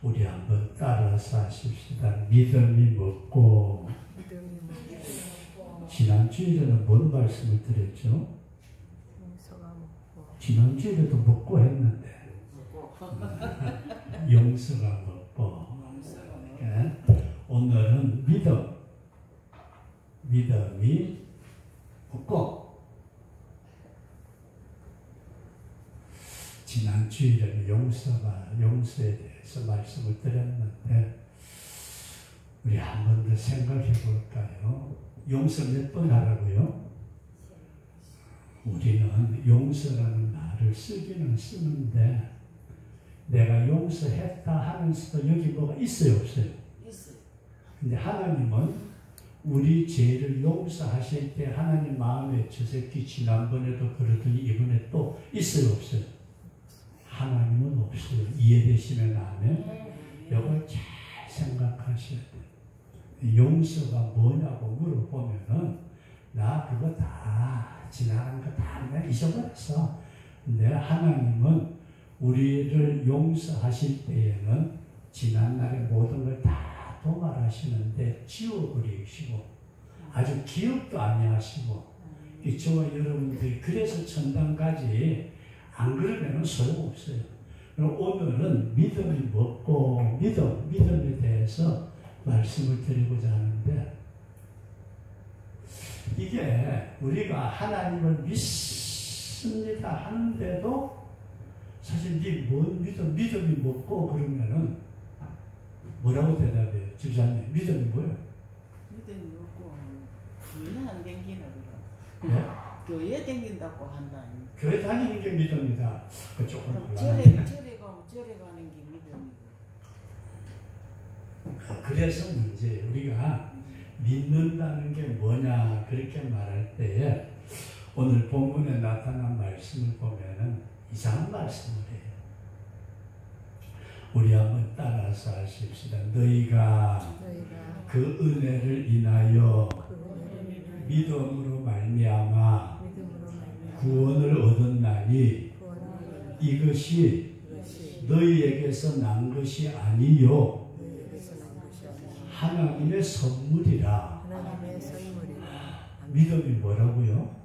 우리 한번 따라서 하십시다. 믿음이 먹고. 지난주에는 뭔 말씀을 드렸죠? 지난주에도 먹고 했는데 용서가 먹고. 네? 오늘은 믿음이 먹고. 지난 주일에는 용서에 대해서 말씀을 드렸는데 우리 한 번 더 생각해 볼까요? 용서 몇 번 하라고요? 우리는 용서라는 말을 쓰기는 쓰는데 내가 용서했다 하면서도 여기 뭐가 있어요, 없어요? 있어요. 근데 하나님은 우리 죄를 용서하실 때 하나님 마음에 저 새끼 지난번에도 그러더니 이번에 또 있어요, 없어요? 하나님은 없어요. 이해되시면 아멘? 이걸 잘 생각하셔야 돼요. 용서가 뭐냐고 물어보면은 나 그거 다 지나간 거 다 내가 잊어버렸어. 근데 하나님은 우리를 용서하실 때에는 지난날의 모든 걸 다 도말하시는데 지워버리시고 아주 기억도 아니하시고 저와 여러분들이 그래서 천당까지 안 그러면 소용없어요. 그럼 오늘은 믿음이 먹고 믿음에 대해서 말씀을 드리고자 하는데 이게 우리가 하나님을 믿습니다 하는데도 사실 뭔 믿음이 먹고 그러면은 뭐라고 대답해요? 집사님 믿음이 뭐예요? 믿음이 먹고 교회 안 댕기나 그럼. 네? 교회 댕긴다고 한다. 교회 다니는 게 믿음이다. 조금 절에 가는 게 믿음이고. 그래서 문제 우리가 믿는다는 게 뭐냐 그렇게 말할 때에 오늘 본문에 나타난 말씀을 보면은 이상한 말씀을 해요. 우리 한번 따라서 하십시다. 너희가 그 은혜를 인하여 믿음으로 말미암아 구원을 얻었나니 이것이 너희에게서 난 것이 아니요 하나님의 선물이라. 믿음이 뭐라고요?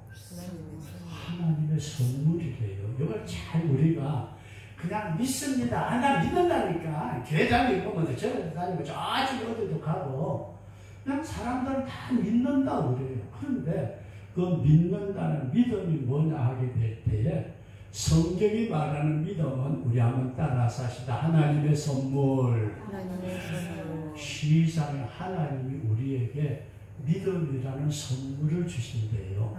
하나님의 선물이래요. 이걸 잘 우리가 그냥 믿습니다. 나 믿는다니까. 교회 다니고 뭐 저기 다니고 저쪽 어디도 가고 그냥 사람들은 다 믿는다고 그래요. 그런데 그 믿는다는 믿음이 뭐냐 하게 될 때에 성경이 말하는 믿음은 우리 한번 따라서 하시다. 하나님의 선물. 시상에 하나님이 우리에게 믿음이라는 선물을 주신대요.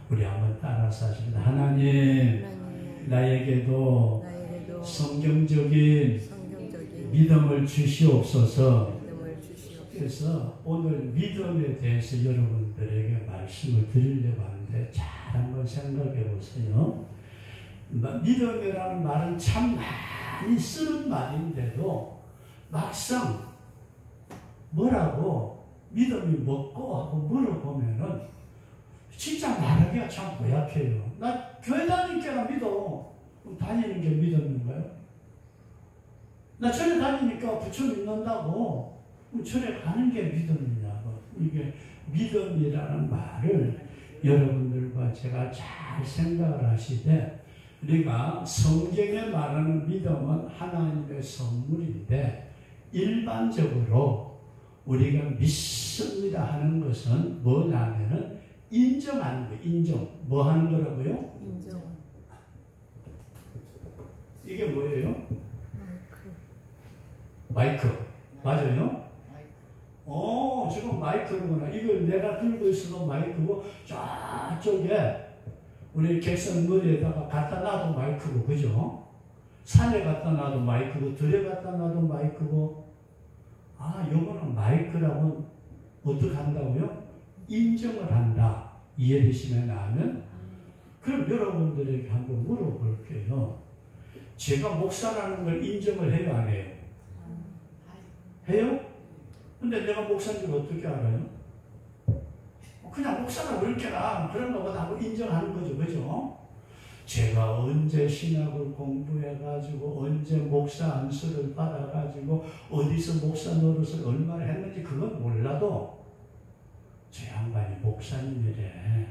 우리 한번 따라서 하십니다. 하나님, 나에게도 성경적인 믿음을 주시옵소서. 그래서 오늘 믿음에 대해서 여러분들에게 말씀을 드리려고 하는데 잘 한번 생각해 보세요. 믿음이라는 말은 참 많이 쓰는 말인데도 막상 뭐라고 믿음이 먹고 하고 물어보면은 진짜 말하기가 참 고약해요. 나 교회 다니니까 믿어. 그럼 다니는 게 믿음인가요? 나 절에 다니니까 부처 믿는다고. 그럼 절에 가는 게 믿음이냐고. 이게 믿음이라는 말을 여러분들과 제가 잘 생각을 하시되 우리가 성경에 말하는 믿음은 하나님의 선물인데 일반적으로 우리가 믿습니다 하는 것은 뭐냐면은 인정하는 거예요. 인정. 뭐 하는 거라고요? 인정. 이게 뭐예요? 마이크. 맞아요? 지금 마이크구나. 이걸 내가 들고 있어도 마이크고 저쪽에 우리 객선 머리에다가 갖다 놔도 마이크고, 그죠? 산에 갖다 놔도 마이크고, 들에 갖다 놔도 마이크고. 요거는 마이크라고 어떻게 한다고요? 인정을 한다. 이해되시면 아면? 그럼 여러분들에게 한번 물어볼게요. 제가 목사라는 걸 인정을 해요, 안 해요? 해요? 근데 내가 목사인 줄 어떻게 알아요? 그냥 목사가 그렇게나 그런 거보다 하고 인정하는 거죠, 그죠? 제가 언제 신학을 공부해가지고 언제 목사 안수를 받아가지고 어디서 목사 노릇을 얼마나 했는지 그건 몰라도 저 양반이 목사님이래.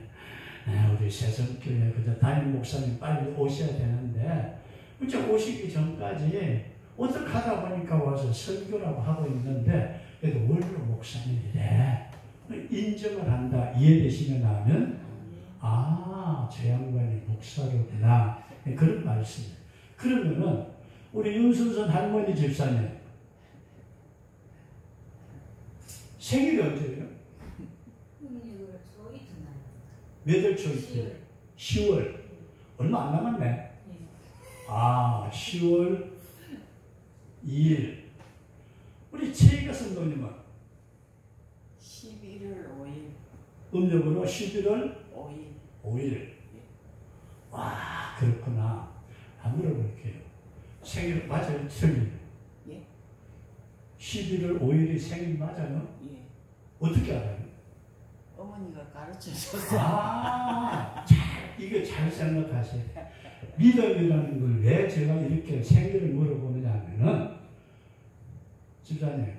우리 새성교회 그저 담임 목사님 빨리 오셔야 되는데 이제 오시기 전까지 어떻게 하다 보니까 와서 설교라고 하고 있는데 그래도 원로 목사님이래. 인정을 한다. 이해되시면 하면 저 양반이 목사로구나. 그런 말씀이에요. 그러면은 우리 윤순선 할머니 집사님 생일이 언제예요? 몇월 초이틀? 10월. 얼마 안 남았네. 10월 2일. 우리 최희가 성도님은 11월 5일. 음력으로 11월 5일. 5일. 와, 그렇구나. 안 물어볼게요. 생일 맞아요? 생일. 예. 11월 5일이 생일 맞아요? 예. 어떻게 알아요? 어머니가 가르쳐 줬어요. 이거 잘 생각하세요. 믿음이라는 걸 왜 제가 이렇게 생일을 물어보느냐 하면은, 집사님,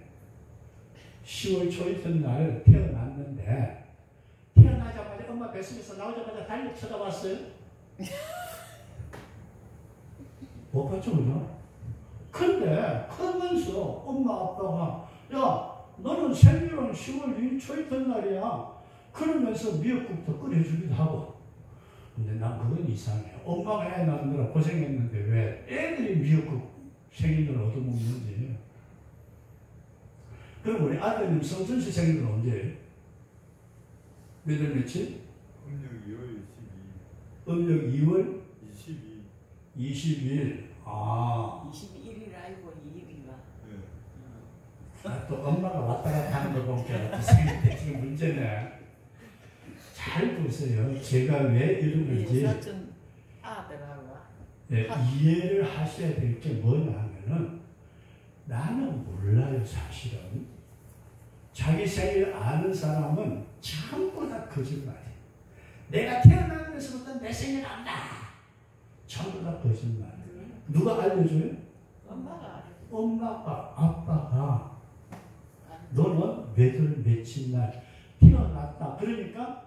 10월 초이틀 날 태어났는데, 태어나자마자 엄마 뱃속에서 나오자마자 달력 쳐다봤어요? 못 봤죠, 그죠? 근데 크면서 엄마 아빠가 야, 너는 생일은 10월 2일 초이틀 날이야. 그러면서 미역국도 끓여주기도 하고. 근데 난 그건 이상해요. 엄마가 애 낳느라 고생했는데 왜 애들이 미역국 생일을 얻어먹는지. 그럼 우리 아드님 성준 씨 생일은 언제예요? 몇월 며칠? 음력 2월 22일. 음력 2월 22일. 22일. 21일 알고 2일이가. 네. 또 엄마가 왔다 갔다 하는 거 보니까 생일 지금 문제네. 잘 보세요. 제가 왜 이러는지 사촌 아들하고 이해를 하셔야 될 게 뭐냐 하면은 나는 몰라요. 사실은 자기 생일 아는 사람은 전부 다 거짓말이에요. 내가 태어난 데서부터 내 생일 안다. 전부 다 거짓말이에요. 누가 알려줘요? 엄마가. 엄마가 아빠가 너는 몇월 며칠 날 태어났다. 그러니까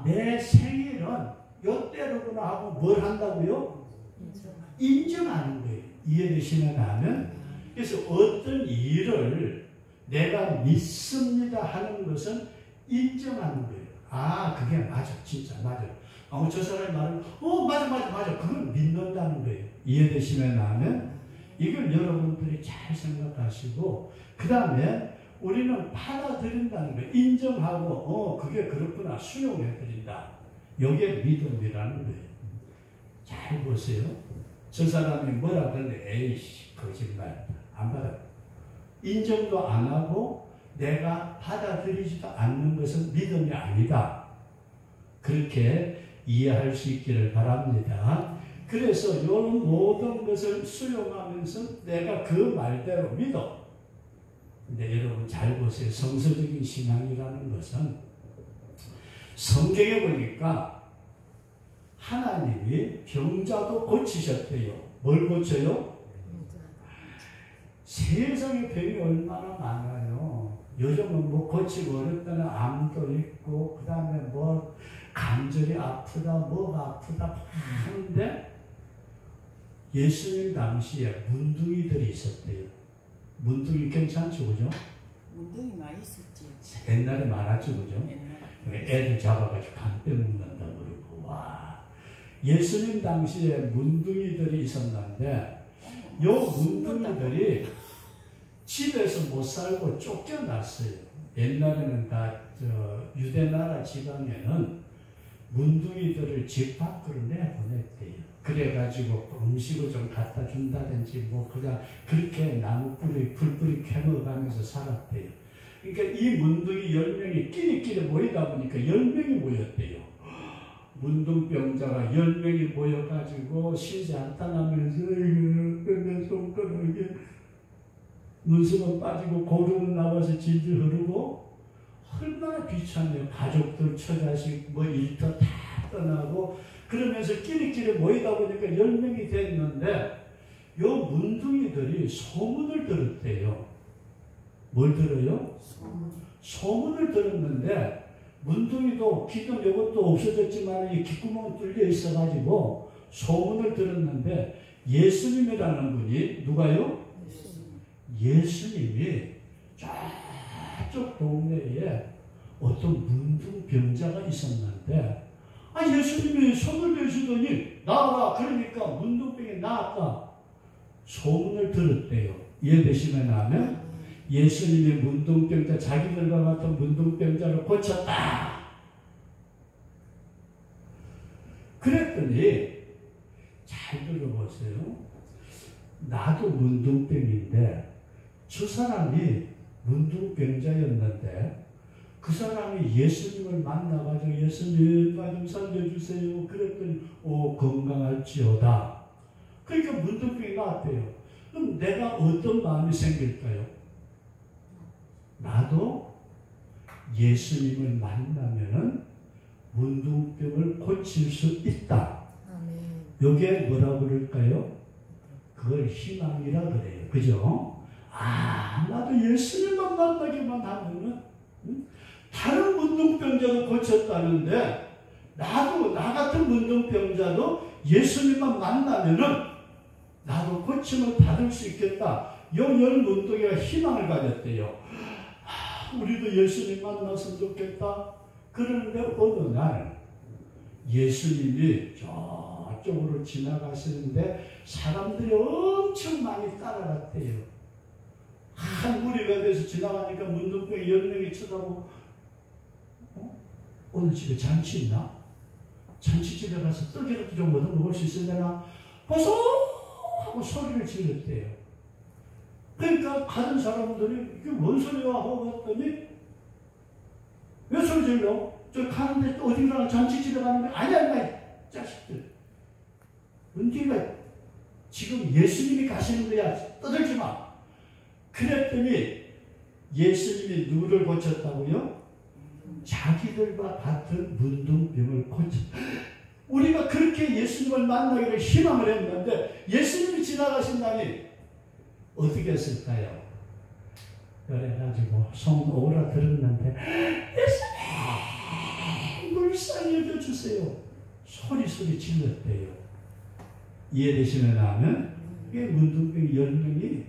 내 생일은 요때로구나 하고 뭘 한다고요? 인정하는 거예요. 이해되시면 하면. 그래서 어떤 일을 내가 믿습니다 하는 것은 인정하는 거예요. 그게 맞아. 진짜 맞아. 저 사람이 말하면 맞아. 그걸 믿는다는 거예요. 이해되시면 하면. 이걸 여러분들이 잘 생각하시고 그 다음에 우리는 받아들인다는 거예요. 인정하고 그게 그렇구나 수용해드린다. 이게 믿음이라는 거예요. 잘 보세요. 저 사람이 뭐라 그러는데 에이씨 거짓말 안 받아. 인정도 안 하고 내가 받아들이지도 않는 것은 믿음이 아니다. 그렇게 이해할 수 있기를 바랍니다. 그래서 이런 모든 것을 수용하면서 내가 그 말대로 믿어. 근데 여러분 잘 보세요. 성서적인 신앙이라는 것은 성경에 보니까 하나님이 병자도 고치셨대요. 뭘 고쳐요? 세상에 병이 얼마나 많아요. 요즘은 뭐 고치고 어렵다는 암도 있고 그 다음에 뭐 관절이 아프다 뭐가 아프다 하는데 예수님 당시에 문둥이들이 있었대요. 문둥이 괜찮죠, 그죠? 문둥이 많이 있었지. 옛날에 많았죠, 그죠? 옛날에. 애들 잡아가지고 간 빼먹는다 그러고, 와. 예수님 당시에 문둥이들이 있었는데, 요 문둥이들이 집에서 못 살고 쫓겨났어요. 옛날에는 다, 유대나라 지방에는 문둥이들을 집 밖으로 내보냈대요. 그래가지고 음식을 좀 갖다 준다든지 뭐 그냥 그렇게 나무뿌리 풀뿌리 캐먹어가면서 살았대요. 그러니까 이 문둥이 10명이 끼리끼리 모이다 보니까 10명이 모였대요. 문둥병자가 10명이 모여가지고 쉬지 않다나면서 내 손가락에 눈썹은 빠지고 고름은 나와서 질질 흐르고 얼마나 비참해요. 가족들 처자식 뭐 일터 다 떠나고 그러면서 끼리끼리 모이다 보니까 10명이 됐는데 요 문둥이들이 소문을 들었대요. 뭘 들어요? 소문을 들었는데 문둥이도 기둥 이것도 없어졌지만 이 귓구멍 뚫려 있어가지고 소문을 들었는데 예수님이라는 분이 누가요? 예수님이 저쪽 동네에 어떤 문둥병자가 있었는데 예수님이 손을 대시더니 나와라. 그러니까 문둥병이 나았다. 소문을 들었대요. 이해되시면 하면 예수님이 문둥병자 자기들과 같은 문둥병자를 고쳤다. 그랬더니 잘 들어보세요. 나도 문둥병인데 저 사람이 문둥병자였는데 그 사람이 예수님을 만나가지고 예수님 나 좀 살려주세요. 그랬더니 건강할지어다. 그러니까 문둥병이 나왔대요. 그럼 내가 어떤 마음이 생길까요? 나도 예수님을 만나면은 문둥병을 고칠 수 있다. 요게 뭐라고 그럴까요? 그걸 희망이라 그래요. 그죠? 나도 예수님만 만나기만 하면은 다른 문둥병자도 고쳤다는데 나도 나 같은 문둥병자도 예수님만 만나면은 나도 고침을 받을 수 있겠다. 요 열 문둥이가 희망을 가졌대요. 우리도 예수님 만났으면 좋겠다. 그런데 어느 날 예수님이 저쪽으로 지나가시는데 사람들이 엄청 많이 따라갔대요. 한 무리가 돼서 지나가니까 문둥병이 10명이 쳐다보고 오늘 집에 잔치 있나? 잔치집에 가서 떡이라도 좀 얻어 먹을 수 있으려나? 보소! 하고 소리를 질렀대요. 그러니까 가는 사람들이 이게 뭔 소리야? 하고 봤더니 왜 소리 질러? 저 가는데 어딘가 잔치집에 가는데 아니야 자식들. 은디가 지금 예수님이 가시는 거야. 떠들지 마. 그랬더니 예수님이 누구를 고쳤다고요? 자기들과 같은 문둥병을 고쳤다. 우리가 그렇게 예수님을 만나기를 희망을 했는데 예수님이 지나가신다니 어떻게 했을까요? 그래가지고 손 오라 들었는데 예수님 물 살려줘 주세요. 소리 질렀대요. 이해되시면 하면 이게 문둥병 10명이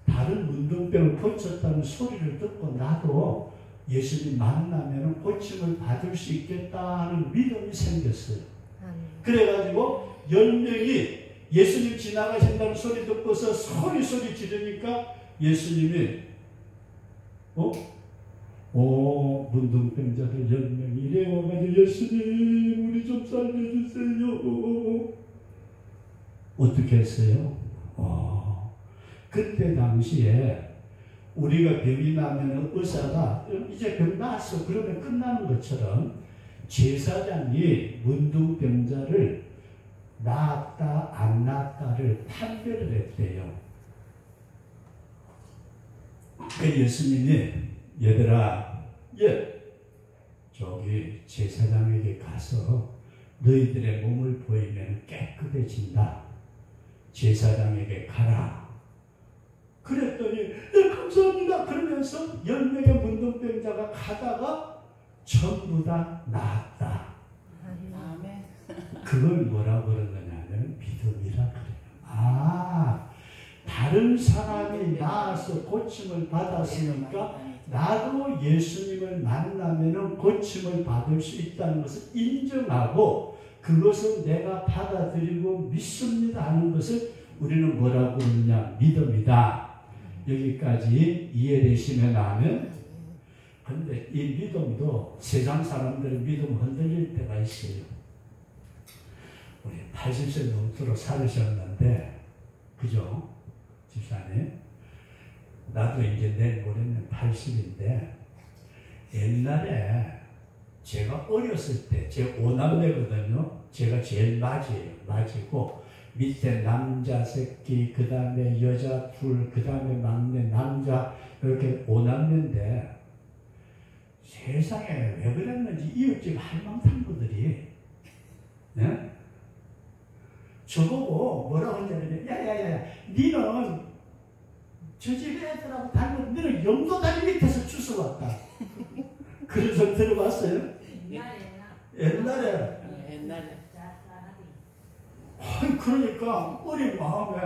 다른 문둥병을 고쳤다는 소리를 듣고 나도 예수님 만나면 고침을 받을 수 있겠다 하는 믿음이 생겼어요. 그래가지고 10명이 예수님 지나가신다는 소리 듣고서 소리 지르니까 예수님이 문둥병자들 10명이 이래 와가지고 예수님 우리 좀 살려주세요. 어떻게 했어요? 그때 당시에 우리가 병이 나면 의사가 이제 병 나았어 그러면 끝나는 것처럼 제사장이 문둥병자를 나았다 안 나았다를 판별을 했대요. 그 예수님이 얘들아 저기 제사장에게 가서 너희들의 몸을 보이면 깨끗해진다. 제사장에게 가라. 그랬더니 감사합니다. 그러면서 10명의 문둥병자가 가다가 전부 다 나았다. 아멘. 그걸 뭐라고 그러느냐면 믿음이라 그래요. 다른 사람이 나아서 고침을 받았으니까 나도 예수님을 만나면 고침을 받을 수 있다는 것을 인정하고 그것은 내가 받아들이고 믿습니다 하는 것을 우리는 뭐라고 그러느냐 믿음이다. 여기까지 이해되시면 하면 근데 이 믿음도 세상 사람들의 믿음 흔들릴 때가 있어요. 우리 80세 넘도록 살으셨는데 그죠? 집사님 나도 이제 내일 모레는 80인데 옛날에 제가 어렸을 때 제 5남매거든요. 제가 제일 맞이고 밑에 남자 새끼, 그 다음에 여자 둘, 그 다음에 막내 남자 이렇게 5남매인데 세상에 왜 그랬는지 이웃집 할망상구들이 예? 저보고 뭐라고 하냐면, 야야야, 니는 저 집 애들하고 닮은, 너는 영도다리 밑에서 주워왔다. 그런 소리 들어봤어요? 옛날에. 옛날에. 아니, 그러니까 어린 마음에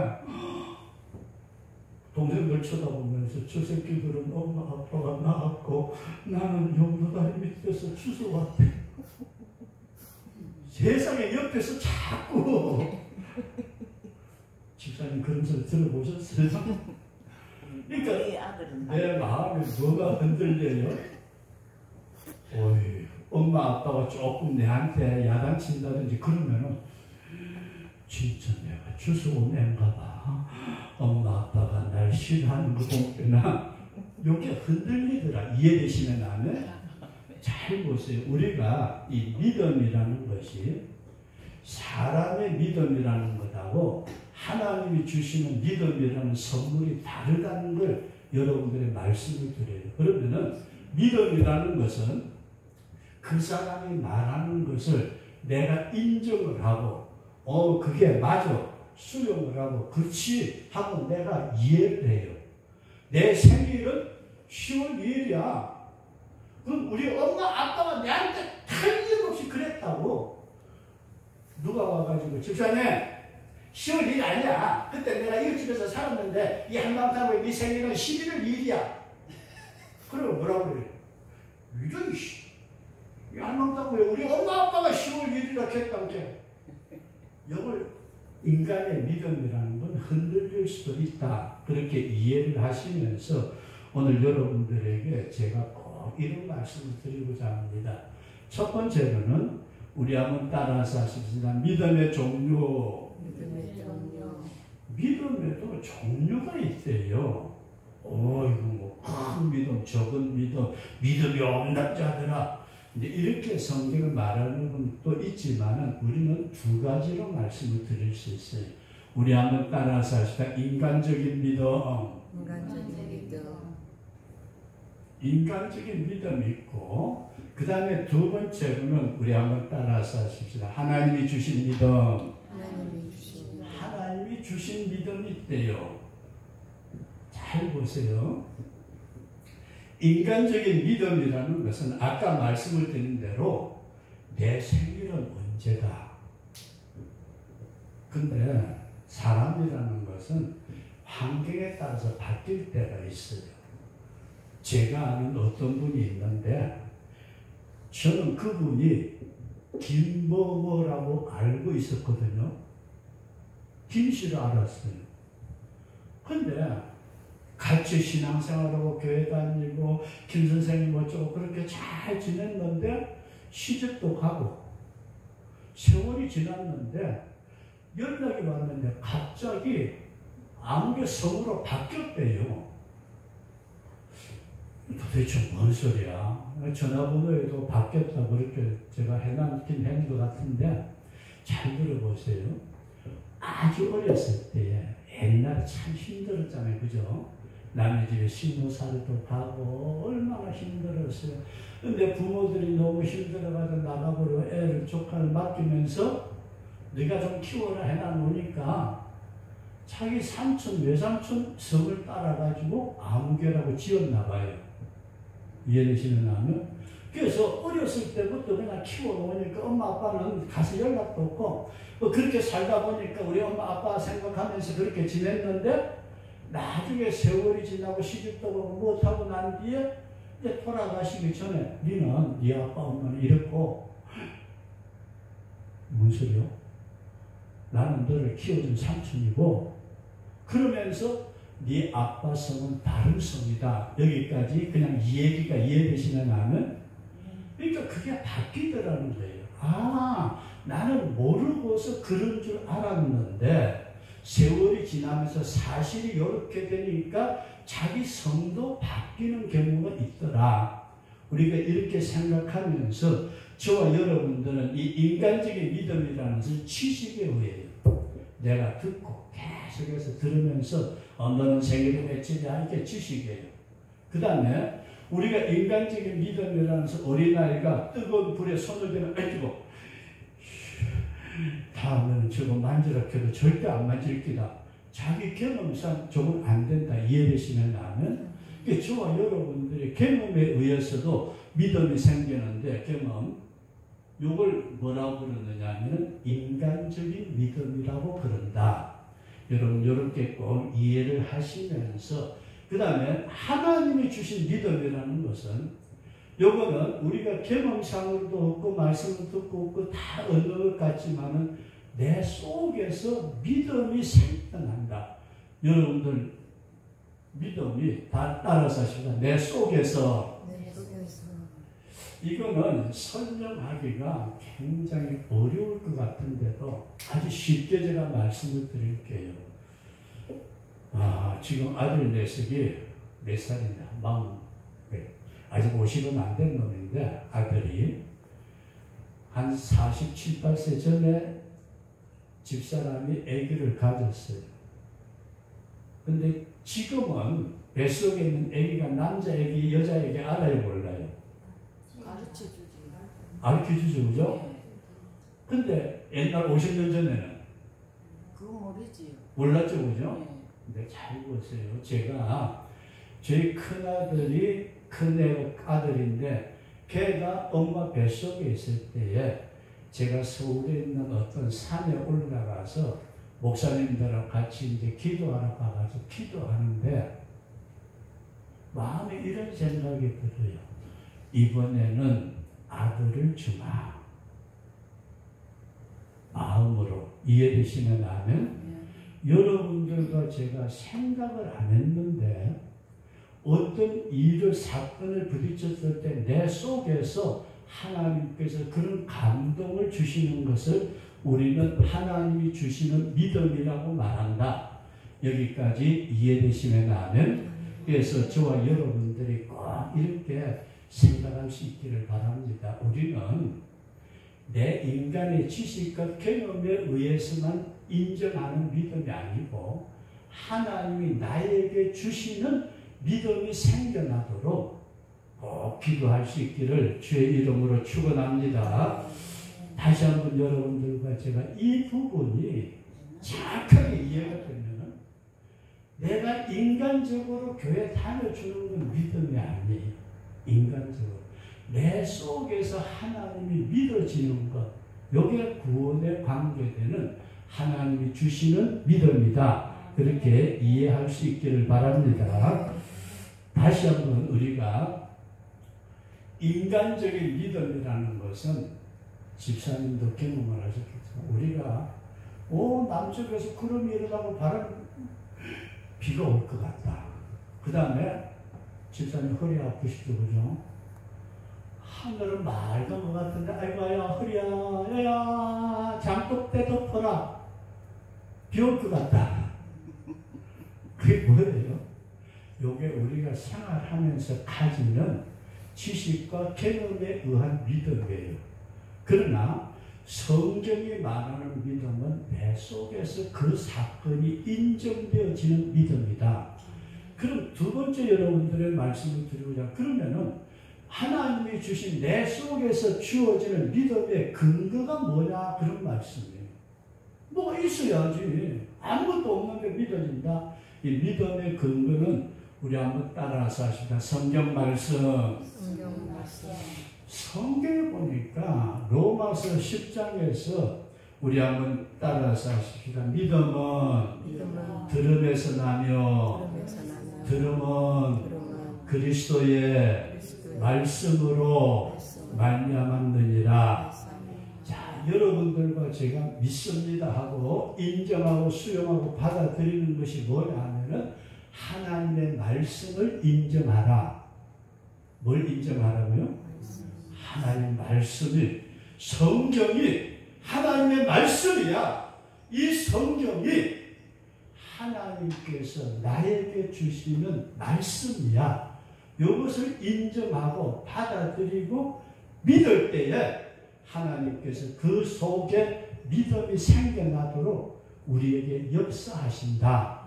동생들 쳐다보면서 저 새끼들은 엄마 아빠가 낳았고 나는 영도다리 밑에서 주워왔대. 세상에 옆에서 자꾸 집사님 그런 소리 들어보셨어요? 그러니까 우리 아들은 내 마음에 뭐가 흔들려요? 어이, 엄마 아빠가 조금 내한테 야단친다든지 그러면은 진짜 내가 주워온 애인가 봐. 엄마 아빠가 날 싫어하는 거 보구나. 이게 흔들리더라. 이해되시면 나는? 잘 보세요. 우리가 이 믿음이라는 것이 사람의 믿음이라는 것하고 하나님이 주시는 믿음이라는 선물이 다르다는 걸 여러분들의 말씀을 드려요. 그러면은 믿음이라는 것은 그 사람이 말하는 것을 내가 인정을 하고 그게 맞아 수용을 하고 그렇지 하고 내가 이해를 해요. 내 생일은 10월 2일이야. 그럼 우리 엄마 아빠가 내한테 틀림없이 그랬다고 누가 와가지고 집사님 10월 2일 아니야. 그때 내가 이웃집에서 살았는데 이 한강사고의 네 생일은 11월 2일이야. 그러면 뭐라고 그래? 이런 이 한강사고에 우리 엄마 아빠가 10월 1일이라 했다고 해. 이걸 인간의 믿음이라는 건 흔들릴 수도 있다. 그렇게 이해를 하시면서 오늘 여러분들에게 제가 꼭 이런 말씀을 드리고자 합니다. 첫 번째로는 우리 한번 따라서 하십시다. 믿음의 종류. 믿음에도 종류가 있대요. 이거 뭐 큰 믿음, 적은 믿음, 믿음이 없는 자들아. 이제 이렇게 성경을 말하는 건 또 있지만은 우리는 두 가지로 말씀을 드릴 수 있어요. 우리 한번 따라서 합시다. 인간적인 믿음. 인간적인 믿음이 있고, 그 다음에 두 번째로는 우리 한번 따라서 하십시다. 하나님이 주신 믿음. 하나님이 주신 믿음이 있대요. 잘 보세요. 인간적인 믿음이라는 것은 아까 말씀을 드린 대로 내 생일은 언제다. 근데 사람이라는 것은 환경에 따라서 바뀔 때가 있어요. 제가 아는 어떤 분이 있는데 저는 그분이 김某某라고 알고 있었거든요. 김씨를 알았어요. 근데 같이 신앙생활하고 교회 다니고 김 선생님 어쩌고 그렇게 잘 지냈는데 시집도 가고 세월이 지났는데 연락이 왔는데 갑자기 아무개 성으로 바뀌었대요. 도대체 뭔 소리야? 전화번호에도 바뀌었다 그렇게 제가 해놨긴 했는 것 같은데 잘 들어보세요. 아주 어렸을 때에 옛날에 참 힘들었잖아요. 그죠? 남의 집에 신고살이도 가고 얼마나 힘들었어요. 근데 부모들이 너무 힘들어가지고 나가버리고 애를 조카를 맡기면서 네가 좀 키워라 해놔놓으니까 자기 삼촌 외삼촌 성을 따라가지고 아무개라고 지었나봐요. 이해되시는 않으면? 그래서 어렸을 때부터 그냥 키워놓으니까 엄마 아빠는 가서 연락도 없고 그렇게 살다 보니까 우리 엄마 아빠 생각하면서 그렇게 지냈는데 나중에 세월이 지나고 시집도 가고 못하고 난 뒤에 이제 돌아가시기 전에 니는 네 아빠 엄마는 이랬고 뭔 소리요? 나는 너를 키워준 삼촌이고 그러면서 네 아빠 성은 다른 성이다. 여기까지 그냥 이 얘기가 이해되시면 나는 그러니까 그게 바뀌더라는 거예요. 나는 모르고서 그런 줄 알았는데 세월이 지나면서 사실이 이렇게 되니까 자기 성도 바뀌는 경우가 있더라. 우리가 이렇게 생각하면서 저와 여러분들은 이 인간적인 믿음이라는 것은 지식에 의해요. 내가 듣고 계속해서 들으면서 너는 생일이 며칠이야 이렇게 지식이에요. 그 다음에 우리가 인간적인 믿음이라는 것은 어린아이가 뜨거운 불에 손을 대면 아이고 나는 저거 만지락해도 절대 안 만질 기다. 자기 경험상 저건 안 된다. 이해되시면 나면 저와 여러분들의 경험에 의해서도 믿음이 생기는데 경험 이걸 뭐라고 그러느냐 하면 인간적인 믿음이라고 그런다. 여러분 이렇게 꼭 이해를 하시면서 그 다음에 하나님이 주신 믿음이라는 것은 요거는 우리가 경험상으로도 없고 말씀을 듣고 없고 다 얻는 것 같지만은 내 속에서 믿음이 생겨난다. 여러분들 믿음이 다 따라서 하십니다. 내 속에서. 이거는 설명하기가 굉장히 어려울 것 같은데도 아주 쉽게 제가 말씀을 드릴게요. 지금 아들 녀석이 몇 살이냐? 40. 아직 50은 안 된 놈인데 아들이 한 47, 8세 전에 집사람이 아기를 가졌어요. 근데 지금은 뱃속에 있는 아기가 남자 아기, 여자 아기 알아요, 몰라요? 가르쳐주지. 가르쳐주죠, 그죠? 네. 근데 옛날 50년 전에는 그거 모르지. 몰랐죠, 그죠? 네. 근데 잘 보세요. 제가 저희 큰아들이 큰 아들인데 걔가 엄마 뱃속에 있을 때에 제가 서울에 있는 어떤 산에 올라가서 목사님들하고 같이 이제 기도하러 가가지고 기도하는데 마음에 이런 생각이 들어요. 이번에는 아들을 주마. 마음으로 이해되시면 하면 여러분들과 제가 생각을 안 했는데 어떤 일을 사건을 부딪혔을 때 내 속에서 하나님께서 그런 감동을 주시는 것을 우리는 하나님이 주시는 믿음이라고 말한다. 여기까지 이해되시면 하면 그래서 저와 여러분들이 꼭 이렇게 생각할 수 있기를 바랍니다. 우리는 내 인간의 지식과 경험에 의해서만 인정하는 믿음이 아니고 하나님이 나에게 주시는 믿음이 생겨나도록 꼭 기도할 수 있기를 주의 이름으로 축원합니다. 다시 한번 여러분들과 제가 이 부분이 정확하게 이해가 되면 내가 인간적으로 교회 다녀주는 건 믿음이 아니에요. 인간적으로 내 속에서 하나님이 믿어지는 것, 이게 구원에 관계되는 하나님이 주시는 믿음이다. 그렇게 이해할 수 있기를 바랍니다. 다시 한번 우리가 인간적인 믿음이라는 것은 집사님도 경험을 하셨겠지만 우리가 남쪽에서 구름이 일어나고 비가 올 것 같다. 그 다음에 집사님 허리 아프시죠, 그죠? 하늘은 맑은 것 같은데 아이고 야 허리야 야야 장독대 덮어라. 비 올 것 같다. 그게 뭐예요? 요게 우리가 생활하면서 가지는 지식과 경험에 의한 믿음이에요. 그러나 성경이 말하는 믿음은 내 속에서 그 사건이 인정되어지는 믿음이다. 그럼 두 번째 여러분들의 말씀을 드리고자 그러면은 하나님이 주신 내 속에서 주어지는 믿음의 근거가 뭐냐 그런 말씀이에요. 뭐가 있어야지. 아무것도 없는데 믿어진다. 이 믿음의 근거는 우리 한번 따라서 하십니다. 성경 말씀. 성경에 보니까 로마서 10장에서 우리 한번 따라서 하십시다. 믿음은 들음에서 나며 들음은 그리스도의 말씀으로 말미암았느니라. 자, 여러분들과 제가 믿습니다 하고 인정하고 수용하고 받아들이는 것이 뭐냐 하면은 하나님의 말씀을 인정하라. 뭘 인정하라고요? 하나님의 말씀이 성경이 하나님의 말씀이야. 이 성경이 하나님께서 나에게 주시는 말씀이야. 이것을 인정하고 받아들이고 믿을 때에 하나님께서 그 속에 믿음이 생겨나도록 우리에게 역사하신다.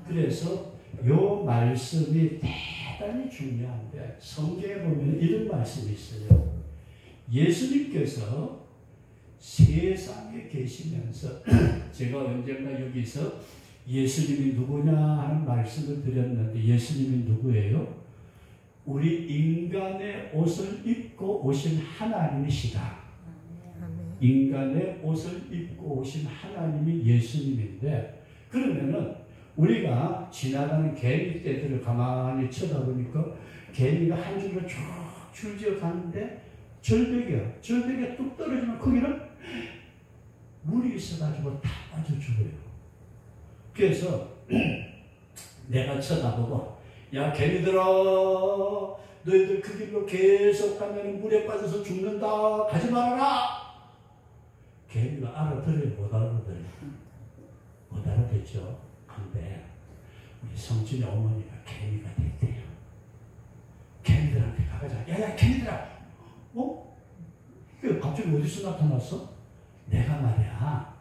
그래서 이 말씀이 대단히 중요한데 성경에 보면 이런 말씀이 있어요. 예수님께서 세상에 계시면서 제가 언젠가 여기서 예수님이 누구냐 하는 말씀을 드렸는데 예수님이 누구예요? 우리 인간의 옷을 입고 오신 하나님이시다. 인간의 옷을 입고 오신 하나님이 예수님인데 그러면은 우리가 지나가는 개미 떼들을 가만히 쳐다보니까 개미가 한 줄로 쭉 줄지어 가는데 절벽에 뚝 떨어지면 거기는 물이 있어가지고 다 빠져 죽어요. 그래서 내가 쳐다보고 야 개미들아 너희들 그 길로 계속 가면 물에 빠져서 죽는다 가지 말아라. 개미가 알아들어요? 못 알아들어요? 못 알아듣죠. 근데 우리 성준이 어머니가 개미가 됐대요. 개미들한테 가가자. 야야 개미들아 그 갑자기 어디서 나타났어? 내가 말이야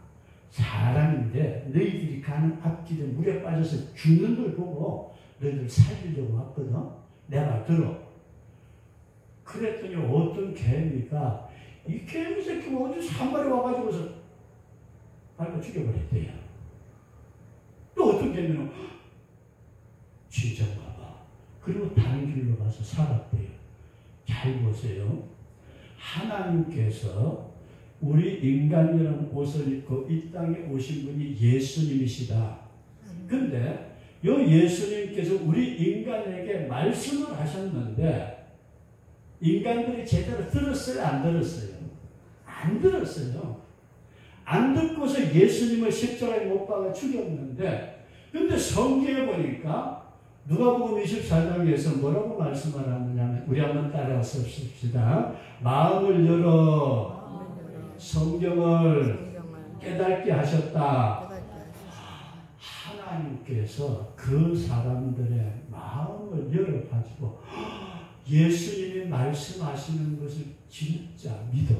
사람인데 너희들이 가는 앞길에 물에 빠져서 죽는 걸 보고 너희들 살리려고 왔거든. 내 말 들어. 그랬더니 어떤 개미가 이 개미 새끼가 어디서 한 마리 와가지고서 밟아 죽여버렸대요. 또 어떤 개미는 진짜인가 봐. 그리고 다른 길로 가서 살았대요. 잘 보세요. 하나님께서 우리 인간이라는 옷을 입고 이 땅에 오신 분이 예수님이시다. 근데 이 예수님께서 우리 인간에게 말씀을 하셨는데 인간들이 제대로 들었어요? 안 들었어요? 안 들었어요. 안 듣고서 예수님을 십자가에 못 박아 죽였는데 근데 성경에 보니까 누가복음 24장에서 뭐라고 말씀을 하느냐면 우리 한번 따라서 씁시다. 마음을 열어 성경을 깨닫게 하셨다. 하나님께서 그 사람들의 마음을 열어가지고 예수님이 말씀하시는 것을 진짜 믿어.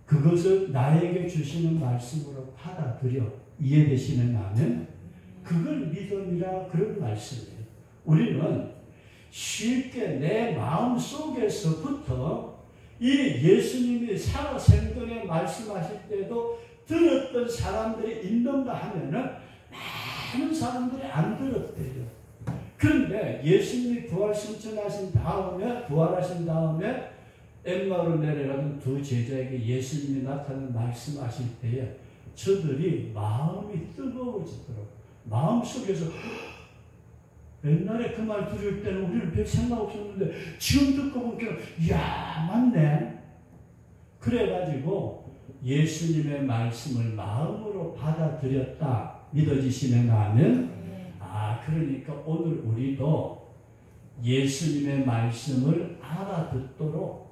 그것을 나에게 주시는 말씀으로 받아들여. 이해되시는 나는 그걸 믿음이라 그런 말씀이에요. 우리는 쉽게 내 마음 속에서부터 이 예수님이 살아 생전에 말씀하실 때도 들었던 사람들이 있는가 하면은 많은 사람들이 안 들었대요. 그런데 예수님이 부활하신 다음에 엠마오로 내려가는 두 제자에게 예수님이 나타나는 말씀하실 때에 저들이 마음이 뜨거워지더라고요. 마음속에서 옛날에 그 말 들을 때는 우리는 별 생각 없었는데 지금 듣고 보니까 이야 맞네. 그래가지고 예수님의 말씀을 마음으로 받아들였다. 믿어지시는 나는 그러니까 오늘 우리도 예수님의 말씀을 알아듣도록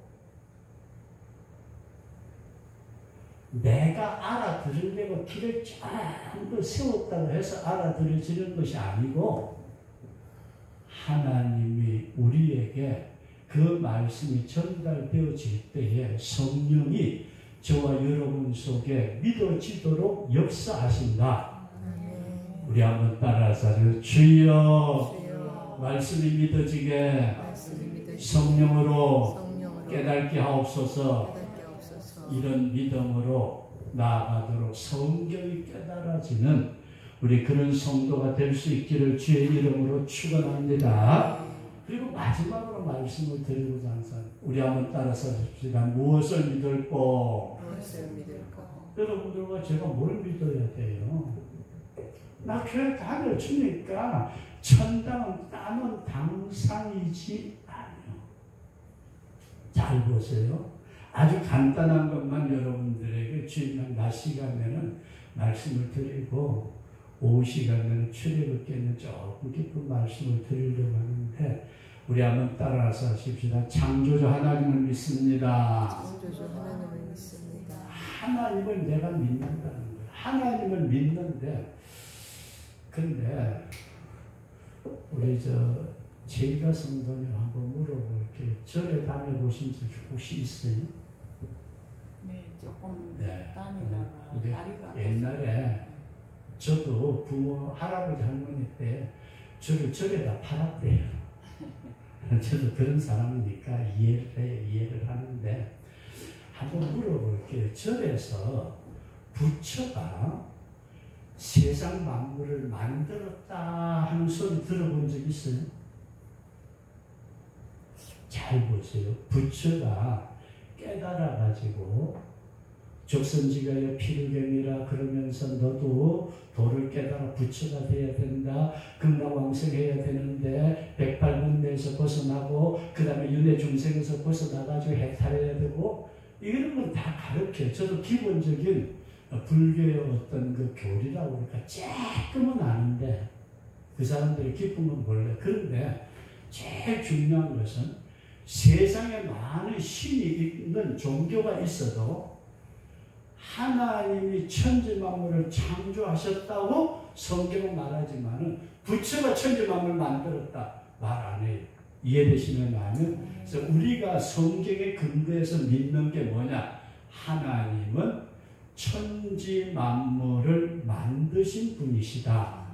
내가 알아들으려고 길을 쫙 세웠다고 해서 알아들어지는 것이 아니고 하나님이 우리에게 그 말씀이 전달되어질 때에 성령이 저와 여러분 속에 믿어지도록 역사하신다. 우리 한번 따라서 주여 말씀이 믿어지게 성령으로 깨닫게 하옵소서. 이런 믿음으로 나아가도록 성경이 깨달아지는 우리 그런 성도가 될 수 있기를 주의 이름으로 축원합니다. 그리고 마지막으로 말씀을 드리고자 하는 우리 한번 따라서 하십시다. 무엇을 믿을꼬? 여러분들과 제가 뭘 믿어야 돼요? 나 교회 다녀주니까 천당은 따는 당상이지 않아요. 잘 보세요. 아주 간단한 것만 여러분들에게 주일날 낮 시간에는 말씀을 드리고 오후 시간에는 출애굽기 있는 조금 깊은 말씀을 드리려고 하는데 우리 한번 따라서 하십시다. 창조주 하나님을 믿습니다. 하나님을 내가 믿는다는 거예요. 하나님을 믿는데 근데 우리 제가 성도님 한번 물어볼게요. 절에 다녀보신 적 혹시 있어요? 네, 조금 네. 다니다가 옛날에 저도 부모 할아버지 할머니 때 저를 절에다 팔았대요. 저도 그런 사람이니까 이해를 하는데 한번 물어볼게요. 절에서 부처가 세상 만물을 만들었다 하는 소리 들어본 적 있어요? 잘 보세요. 부처가 깨달아가지고 족선지가의 피르gem이라 그러면서 너도 도를 깨달아 부처가 돼야 된다. 극락왕생해야 되는데 108분내에서 벗어나고 그 다음에 윤회중생에서 벗어나가지고 해탈해야 되고 이런 건 다 가르쳐요. 저도 기본적인 불교의 어떤 그 교리라고 우리가 조금은 아는데 그 사람들이 기쁜 건 몰라요. 그런데 제일 중요한 것은 세상에 많은 신이 있는 종교가 있어도 하나님이 천지만물을 창조하셨다고 성경은 말하지만은 부처가 천지만물을 만들었다 말 안 해요. 이해되시면 하면 그래서 우리가 성경에 근거해서 믿는 게 뭐냐? 하나님은 천지만물을 만드신 분이시다.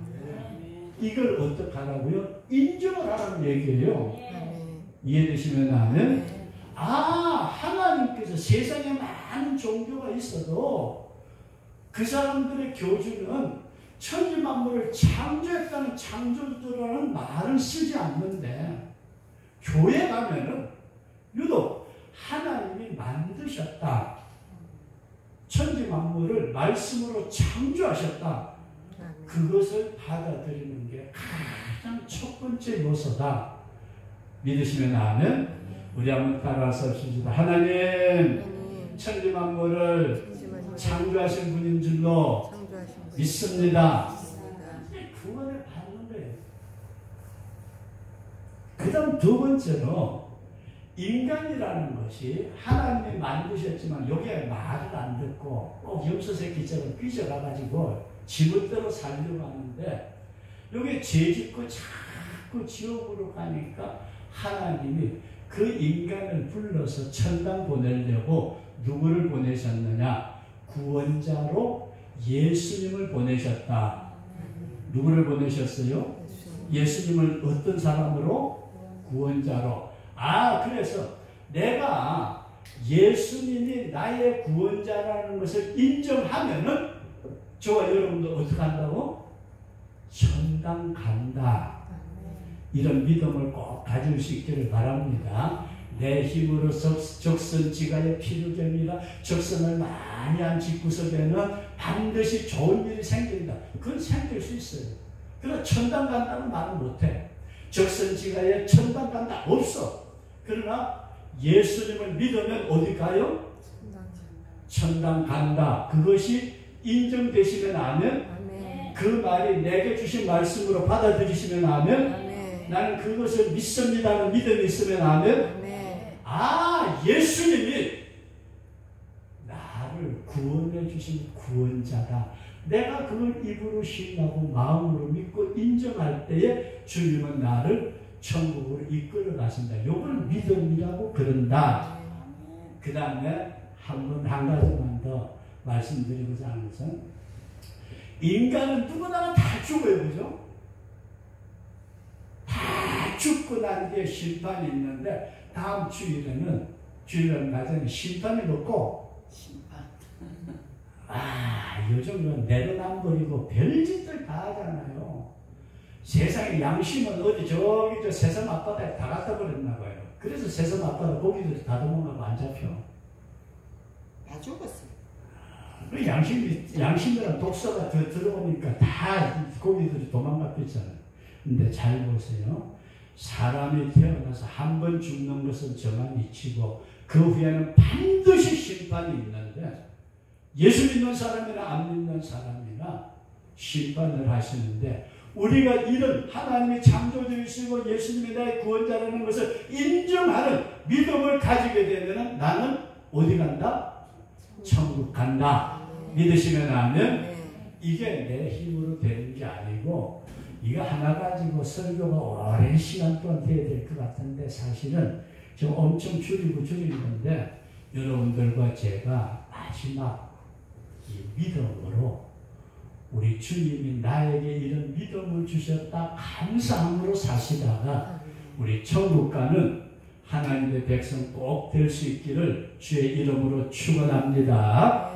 이걸 어떻게 하라고요? 인정을 하라는 얘기예요. 이해되시면 하면 하나님께서 세상에 많은 종교가 있어도 그 사람들의 교주는 천지만물을 창조했다는 창조주라는 말을 쓰지 않는데 교회 가면은 유독 하나님이 만드셨다. 천지만물을 말씀으로 창조하셨다. 그것을 받아들이는 게 가장 첫 번째 요소다. 믿으시면 아멘. 우리 한번 따라서 합시다. 하나님 천지만물을 창조하신 분인 줄로 믿습니다. 구원을 받는 거예요. 그 다음 두 번째로 인간이라는 것이 하나님이 만드셨지만 여기에 말을 안 듣고 꼭 염소새끼처럼 삐져가가지고 지멋대로 살려고 하는데 여기에 죄짓고 자꾸 지옥으로 가니까 하나님이 그 인간을 불러서 천당 보내려고 누구를 보내셨느냐? 구원자로 예수님을 보내셨다. 누구를 보내셨어요? 예수님을 어떤 사람으로? 구원자로. 그래서 내가 예수님이 나의 구원자라는 것을 인정하면은 저와 여러분도 어떻게 한다고? 천당 간다. 이런 믿음을 꼭 가질 수 있기를 바랍니다. 내 힘으로 적선지가의 피르gem이라 적선을 많이 한 집구석에는 반드시 좋은 일이 생긴다. 그건 생길 수 있어요. 그러나 천당 간다는 말은 못해. 적선지가에 천당 간다 없어. 그러나 예수님을 믿으면 어디 가요? 천당 간다. 그것이 인정되시면 아멘. 그 말이 내게 주신 말씀으로 받아들이시면 아멘. 나는 그것을 믿습니다는 믿음이 있으면 아멘. 예수님이 나를 구원해 주신 구원자다. 내가 그걸 입으로 신하고 마음으로 믿고 인정할 때에 주님은 나를 천국으로 이끌어 가신다. 이걸 믿음이라고 그런다. 그 다음에 한 가지만 더 말씀드리고자 하는 것은 인간은 누구나 다 죽어요. 그죠? 다 죽고 난 뒤에 심판이 있는데 다음 주일에는 낮에는 심판이 없고 요즘은 내로남불이고 별짓들 다 하잖아요. 세상에 양심은 어디 저기 저 세상 앞바다에 다 갖다 버렸나 봐요. 그래서 세상 앞바다 고기들이 다 도망가고 안 잡혀. 다 죽었어요. 그 양심이란 독소가 들어오니까 다 고기들이 도망갔겠잖아요. 근데 잘 보세요. 사람이 태어나서 한 번 죽는 것은 저만 이치고 그 후에는 반드시 심판이 있는데 예수 믿는 사람이나 안 믿는 사람이나 심판을 하시는데 우리가 이런 하나님이 창조주이시고 예수님이 나의 구원자라는 것을 인정하는 믿음을 가지게 되면 나는 어디 간다? 천국 간다. 믿으시면 아멘. 이게 내 힘으로 되는 게 아니고 이거 하나 가지고 설교가 오랜 시간 동안 돼야 될 것 같은데 사실은 지금 엄청 줄이는데 여러분들과 제가 마지막 이 믿음으로 우리 주님이 나에게 이런 믿음을 주셨다 감사함으로 사시다가 우리 천국 가는 하나님의 백성 꼭 될 수 있기를 주의 이름으로 축원합니다.